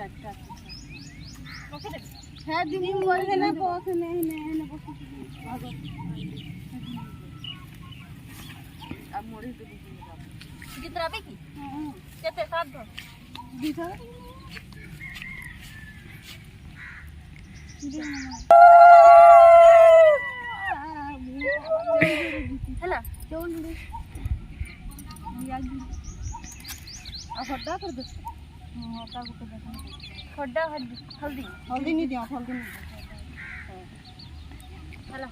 अच्छा है दिन मोर है ना पोख ने पोख भागो अब मोड़ी तो कितना पे की हां केते साथ दो दीथा हेला चोन ले यागी अब खड्डा कर दो हां ता को देखो खड्डा हल्दी नहीं दिया हल्दी नहीं हेला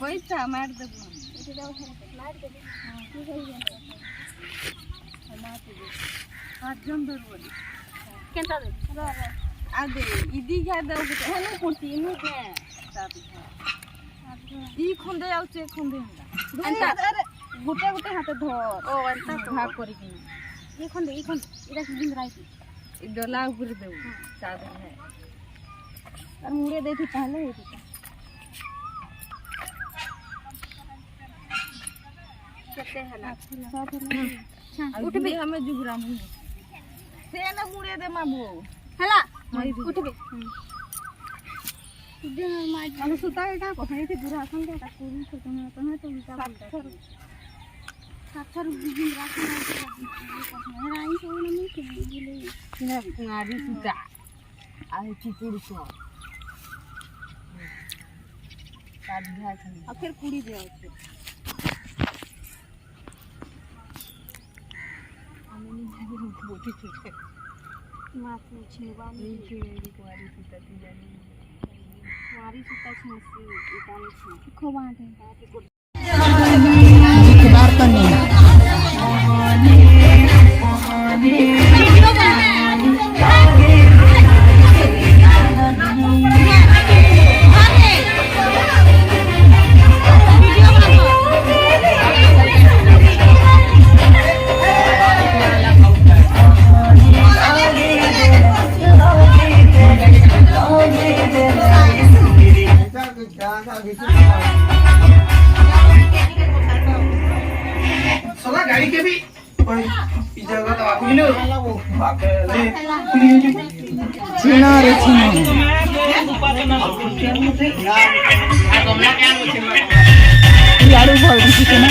पैसा मार दे इधर जाओ मार दे हां ठीक है मार दे हाथ जम दर बोली केंता दे आदे इदी क्या दे हेलो कोती नु के साथ ई खंदे आउ चे खंदे अंता अरे गुटे गुटे हाथ धर ओ अंता भाग करी कि ई खंदे इरा दिन राई डोला ऊपर दे साधन है और मुड़े दे थी पहले ही थी कितने है ना उठ भी हमें जुगरा मुंह से ना मुड़े दे मामू हला उठ भी दे माय अनु सुता का को है थी पूरा संग का पूरी तो तुम्हें तो उल्टा साक्षर बिजिन राखना है राई सो नहीं के ले ना नारी सुता आए चिकुड़ सो साथ भाई अब फिर कुड़ी दे आछे हमनी भाई बोटी ठीक है माथ में छिलवानी नीचे कुआरी सुता ती जानी कुआरी सुता छसी इतानी छी खोबा दे सोला गाड़ी के भी जगह तो आपको ले छीना रे छीना यारू बोल किसी के ना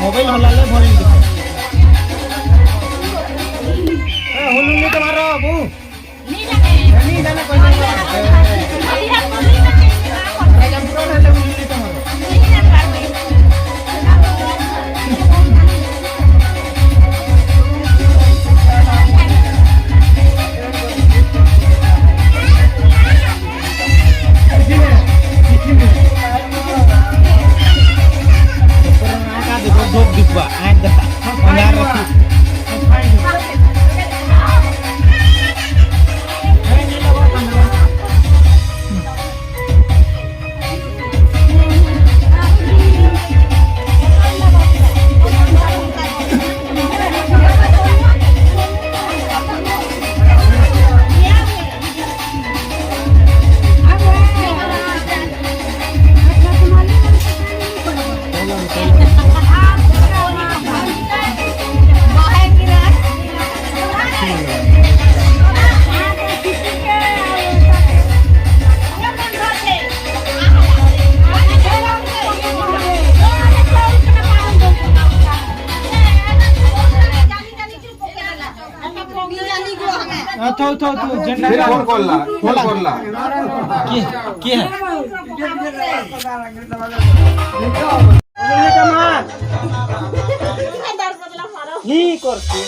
मोबाइल हलाले भरी दे ए होलु ने तुम्हारा बू नहीं जाने कोई नहीं उठो तू झंडा फिर फोन करला के नी करते